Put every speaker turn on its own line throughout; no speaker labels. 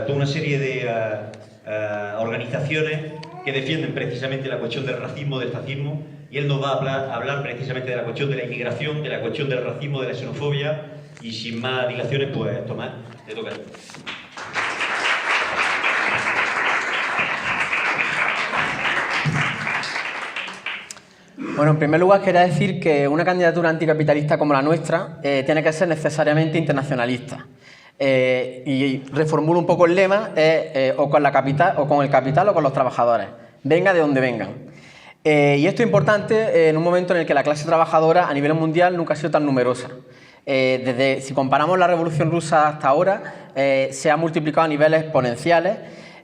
toda una serie de organizaciones que defienden precisamente la cuestión del racismo, del fascismo, y él nos va a hablar precisamente de la cuestión de la inmigración, de la cuestión del racismo, de la xenofobia, y sin más dilaciones, pues Tomás, te toca.
Bueno, en primer lugar quería decir que una candidatura anticapitalista como la nuestra tiene que ser necesariamente internacionalista. Y reformulo un poco el lema, o con la capital, o con el capital o con los trabajadores, venga de donde vengan. Y esto es importante en un momento en el que la clase trabajadora a nivel mundial nunca ha sido tan numerosa. Si comparamos la Revolución Rusa hasta ahora, se ha multiplicado a niveles exponenciales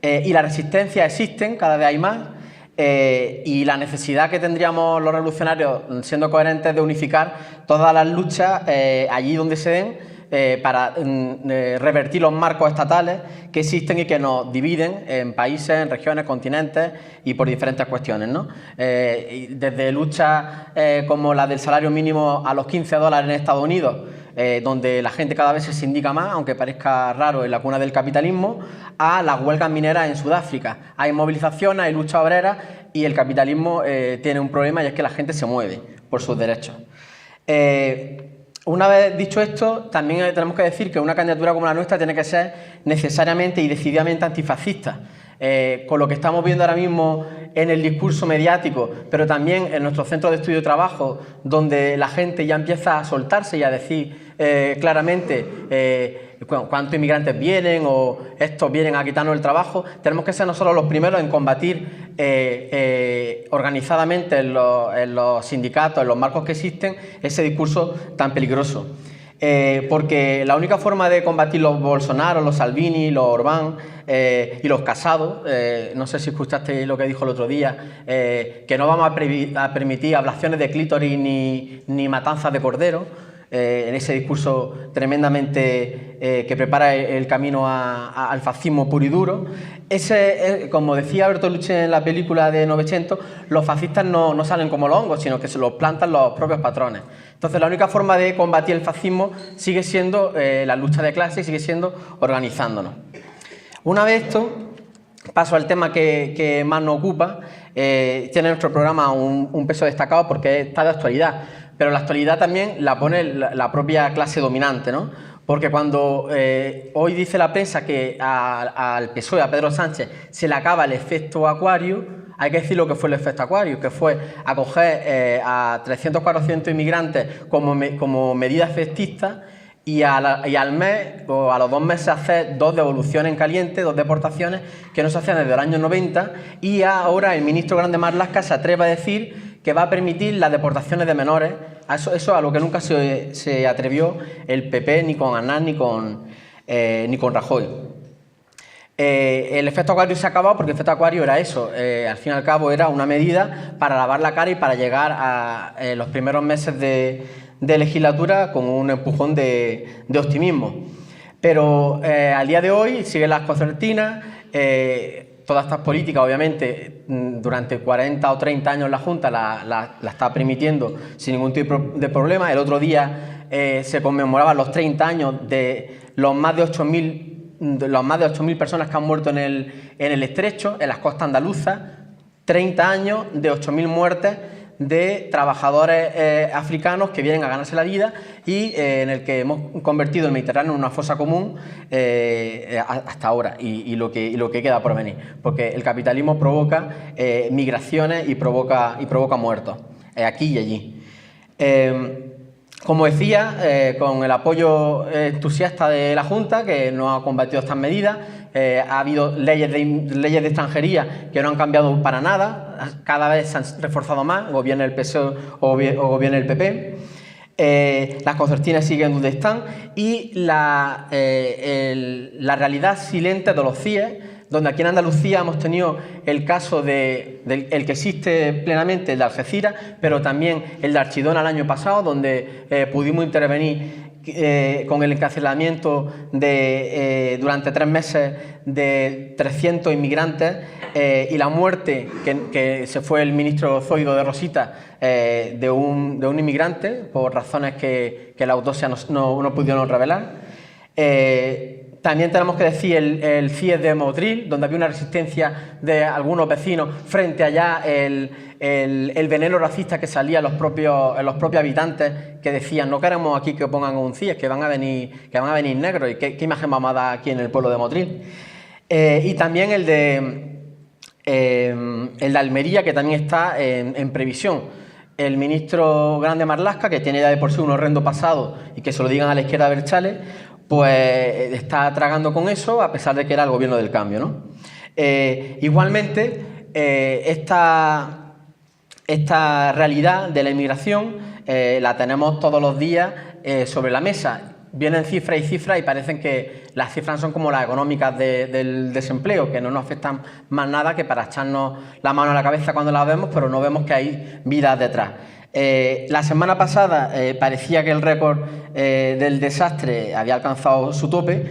y las resistencias existen, cada vez hay más, y la necesidad que tendríamos los revolucionarios, siendo coherentes, de unificar todas las luchas allí donde se den, para revertir los marcos estatales que existen y que nos dividen en países, en regiones, continentes y por diferentes cuestiones, ¿no? Desde luchas como la del salario mínimo a los $15 en Estados Unidos, donde la gente cada vez se sindica más, aunque parezca raro en la cuna del capitalismo, a las huelgas mineras en Sudáfrica. Hay movilizaciones, hay lucha obrera y el capitalismo tiene un problema, y es que la gente se mueve por sus derechos. Una vez dicho esto, también tenemos que decir que una candidatura como la nuestra tiene que ser necesariamente y decididamente antifascista. Con lo que estamos viendo ahora mismo en el discurso mediático, pero también en nuestros centros de estudio y trabajo, donde la gente ya empieza a soltarse y a decir claramente cuántos inmigrantes vienen o estos vienen a quitarnos el trabajo, tenemos que ser nosotros los primeros en combatir organizadamente en los sindicatos, en los marcos que existen, ese discurso tan peligroso. Porque la única forma de combatir los Bolsonaro, los Salvini, los Orbán y los Casado, no sé si escuchaste lo que dijo el otro día, que no vamos a permitir ablaciones de clítoris ni matanzas de cordero, en ese discurso tremendamente que prepara el camino al fascismo puro y duro. Como decía Bertolucci en la película de Novecento, los fascistas no salen como los hongos, sino que se los plantan los propios patrones. Entonces, la única forma de combatir el fascismo sigue siendo la lucha de clases, sigue siendo organizándonos. Una vez esto, paso al tema que más nos ocupa. Tiene nuestro programa un peso destacado porque está de actualidad, pero la actualidad también la pone la propia clase dominante, ¿no? Porque cuando hoy dice la prensa que al PSOE, a Pedro Sánchez, se le acaba el efecto Acuario, hay que decir lo que fue el efecto Acuario, que fue acoger a 300 o 400 inmigrantes como medida efectista y al mes o a los 2 meses hacer 2 devoluciones en caliente, 2 deportaciones que no se hacían desde el año 90, y ahora el ministro Grande Marlaska se atreve a decir que va a permitir las deportaciones de menores. Eso a lo que nunca se atrevió el PP ni con Aznar ni con Rajoy. El efecto Acuario se ha acabado porque el efecto Acuario era eso, al fin y al cabo era una medida para lavar la cara y para llegar a los primeros meses de legislatura con un empujón de optimismo. Pero al día de hoy siguen las concertinas. Todas estas políticas, obviamente, durante 40 o 30 años la Junta la está permitiendo sin ningún tipo de problema. El otro día se conmemoraban los 30 años de los más de 8.000 personas que han muerto en el Estrecho, en las costas andaluzas. 30 años de 8.000 muertes de trabajadores africanos que vienen a ganarse la vida y en el que hemos convertido el Mediterráneo en una fosa común hasta ahora y lo que queda por venir, porque el capitalismo provoca migraciones y provoca muertos aquí y allí. Como decía, con el apoyo entusiasta de la Junta, que no ha combatido estas medidas, ha habido leyes de extranjería que no han cambiado para nada, cada vez se han reforzado más, gobierne el PSOE o gobierne el PP. Las concertinas siguen donde están y la realidad silente de los CIE, donde aquí en Andalucía hemos tenido el caso el que existe plenamente, el de Algeciras, pero también el de Archidona el año pasado, donde pudimos intervenir con el encarcelamiento durante 3 meses de 300 inmigrantes y la muerte, que se fue el ministro Zoido de Rosita, de un inmigrante, por razones que la autopsia no pudieron revelar. También tenemos que decir el CIES de Motril, donde había una resistencia de algunos vecinos frente a ya el veneno racista que salía en los propios habitantes, que decían: no queremos aquí que pongan un CIES, que van a venir negros, y qué imagen vamos a dar aquí en el pueblo de Motril. Y también el de Almería, que también está en previsión. El ministro Grande Marlaska, que tiene ya de por sí un horrendo pasado, y que se lo digan a la izquierda de Berchales, pues está tragando con eso, a pesar de que era el gobierno del cambio, ¿no? Igualmente, esta realidad de la inmigración la tenemos todos los días sobre la mesa. Vienen cifras y cifras y parecen que las cifras son como las económicas del desempleo, que no nos afectan más nada que para echarnos la mano a la cabeza cuando las vemos, pero no vemos que hay vidas detrás. La semana pasada parecía que el récord del desastre había alcanzado su tope,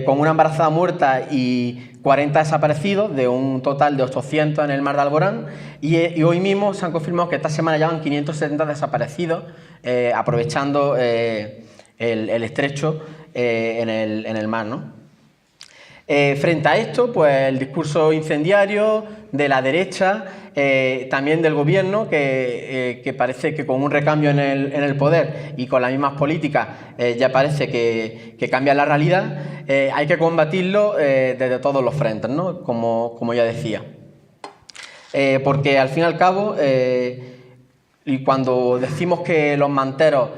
con una embarazada muerta y 40 desaparecidos, de un total de 800 en el mar de Alborán, y hoy mismo se han confirmado que esta semana ya van 570 desaparecidos, aprovechando el estrecho en el mar, ¿no? Frente a esto, pues el discurso incendiario de la derecha, también del gobierno, que parece que con un recambio en el poder y con las mismas políticas ya parece que cambia la realidad. Hay que combatirlo desde todos los frentes, ¿no? Como ya decía. Porque al fin y al cabo, y cuando decimos que los manteros,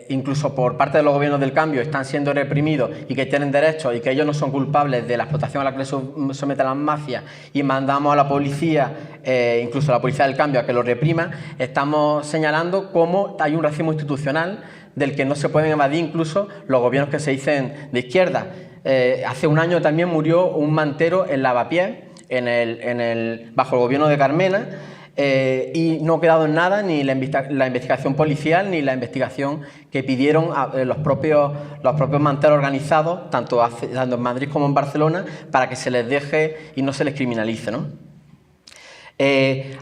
incluso por parte de los gobiernos del cambio, están siendo reprimidos y que tienen derechos y que ellos no son culpables de la explotación a la que les someten las mafias, y mandamos a la policía, incluso a la policía del cambio, a que lo reprima, estamos señalando cómo hay un racismo institucional del que no se pueden evadir incluso los gobiernos que se dicen de izquierda. Hace un año también murió un mantero en Lavapiés, bajo el gobierno de Carmena, y no ha quedado en nada ni la investigación policial ni la investigación que pidieron los propios manteros organizados, tanto en Madrid como en Barcelona, para que se les deje y no se les criminalice, ¿no?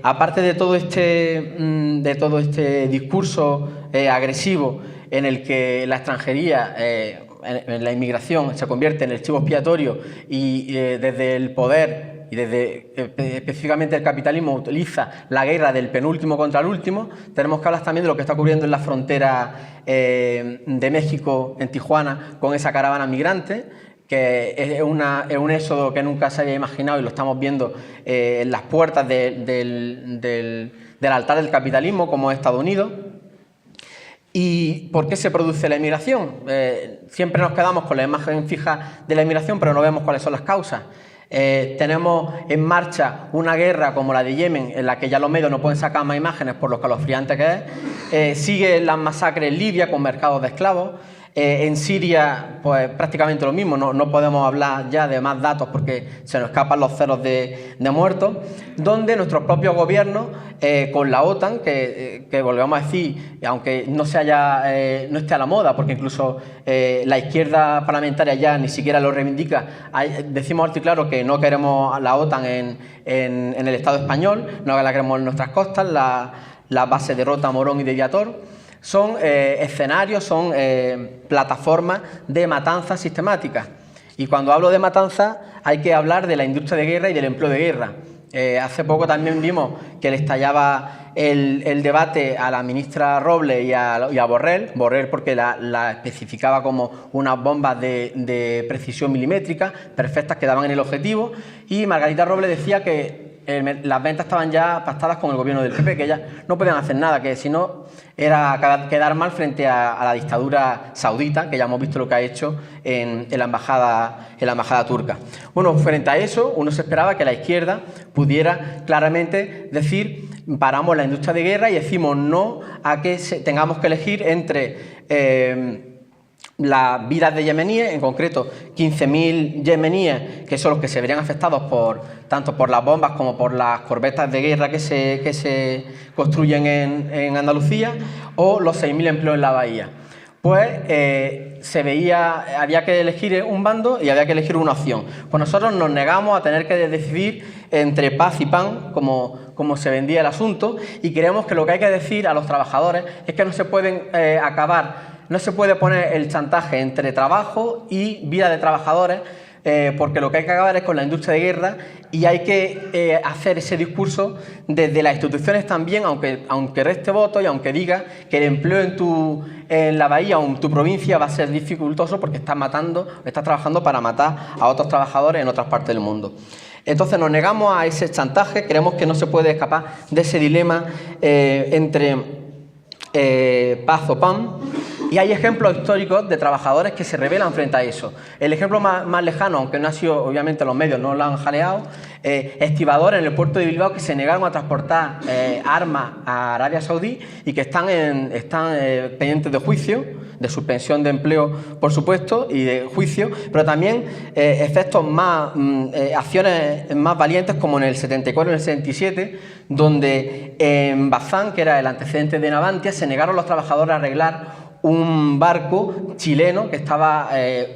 Aparte de todo este discurso agresivo en el que la extranjería, en la inmigración, se convierte en el chivo expiatorio y desde el poder y desde específicamente el capitalismo utiliza la guerra del penúltimo contra el último, tenemos que hablar también de lo que está ocurriendo en la frontera de México, en Tijuana, con esa caravana migrante, que es un éxodo que nunca se había imaginado, y lo estamos viendo en las puertas del altar del capitalismo, como es Estados Unidos. ¿Y por qué se produce la inmigración? Siempre nos quedamos con la imagen fija de la inmigración, pero no vemos cuáles son las causas. Tenemos en marcha una guerra como la de Yemen, en la que ya los medios no pueden sacar más imágenes por lo escalofriante que es. Siguen las masacres en Libia con mercados de esclavos. En Siria, pues prácticamente lo mismo, no podemos hablar ya de más datos porque se nos escapan los ceros de muertos, donde nuestros propios gobiernos, con la OTAN, que volvemos a decir, aunque no esté a la moda, porque incluso la izquierda parlamentaria ya ni siquiera lo reivindica, decimos alto y claro que no queremos la OTAN en el Estado español, no la queremos en nuestras costas, las bases de Rota, Morón y de Viator. Son escenarios, son plataformas de matanzas sistemáticas. Y cuando hablo de matanzas hay que hablar de la industria de guerra y del empleo de guerra. Hace poco también vimos que le estallaba el debate a la ministra Robles y a Borrell porque la especificaba como unas bombas de precisión milimétrica perfectas que daban en el objetivo, y Margarita Robles decía que las ventas estaban ya pactadas con el gobierno del PP, que ellas no podían hacer nada, que si no era quedar mal frente a la dictadura saudita, que ya hemos visto lo que ha hecho en la embajada turca. Bueno, frente a eso, uno se esperaba que la izquierda pudiera claramente decir: paramos la industria de guerra y decimos no a que tengamos que elegir entre las vidas de yemeníes, en concreto 15.000 yemeníes, que son los que se verían afectados tanto por las bombas como por las corbetas de guerra que se construyen en Andalucía, o los 6.000 empleos en la bahía. Pues había que elegir un bando y había que elegir una opción. Pues nosotros nos negamos a tener que decidir entre paz y pan, como se vendía el asunto, y creemos que lo que hay que decir a los trabajadores es que no se pueden acabar no se puede poner el chantaje entre trabajo y vida de trabajadores, porque lo que hay que acabar es con la industria de guerra y hay que hacer ese discurso desde las instituciones también, aunque reste votos y aunque diga que el empleo en la bahía o en tu provincia va a ser dificultoso porque estás trabajando para matar a otros trabajadores en otras partes del mundo. Entonces nos negamos a ese chantaje, creemos que no se puede escapar de ese dilema entre paz o pan. Y hay ejemplos históricos de trabajadores que se rebelan frente a eso. El ejemplo más lejano, aunque no ha sido, obviamente los medios no lo han jaleado, estibadores en el puerto de Bilbao que se negaron a transportar armas a Arabia Saudí y que están pendientes de juicio, de suspensión de empleo, por supuesto, y de juicio, pero también acciones más valientes como en el 74 y en el 77, donde en Bazán, que era el antecedente de Navantia, se negaron los trabajadores a arreglar un barco chileno que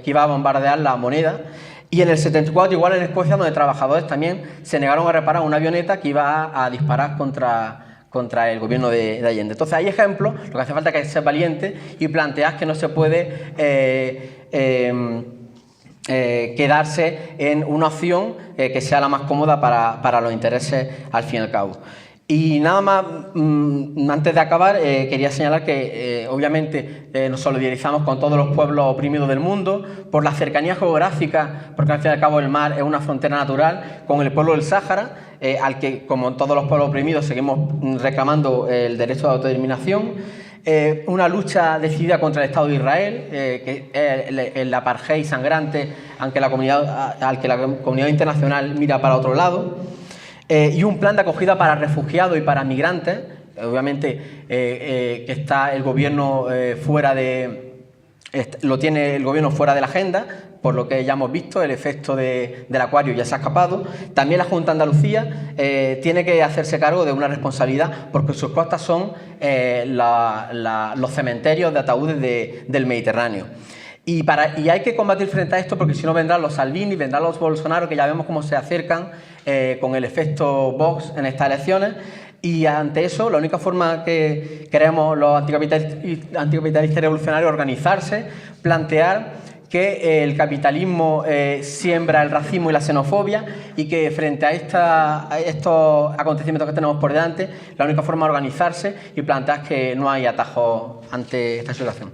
iba a bombardear la Moneda, y en el 74 igual en Escocia, donde trabajadores también se negaron a reparar una avioneta que iba a disparar contra el gobierno de Allende. Entonces hay ejemplos, lo que hace falta es ser valiente y plantear que no se puede quedarse en una opción que sea la más cómoda para los intereses al fin y al cabo. Y nada más, antes de acabar, quería señalar que obviamente nos solidarizamos con todos los pueblos oprimidos del mundo por la cercanía geográfica, porque al fin y al cabo el mar es una frontera natural, con el pueblo del Sáhara, al que, como todos los pueblos oprimidos, seguimos reclamando el derecho de autodeterminación. Una lucha decidida contra el Estado de Israel, que es el apartheid sangrante al que la comunidad internacional mira para otro lado. Y un plan de acogida para refugiados y para migrantes, obviamente que está el gobierno lo tiene el gobierno fuera de la agenda, por lo que ya hemos visto, el efecto del acuario ya se ha escapado. También la Junta de Andalucía tiene que hacerse cargo de una responsabilidad, porque sus costas son los cementerios de ataúdes del Mediterráneo. Y hay que combatir frente a esto, porque si no vendrán los Salvini, vendrán los Bolsonaro, que ya vemos cómo se acercan con el efecto Vox en estas elecciones. Y ante eso, la única forma que queremos los anticapitalistas revolucionarios es organizarse, plantear que el capitalismo siembra el racismo y la xenofobia y que frente a estos acontecimientos que tenemos por delante, la única forma de organizarse y plantear que no hay atajos ante esta situación.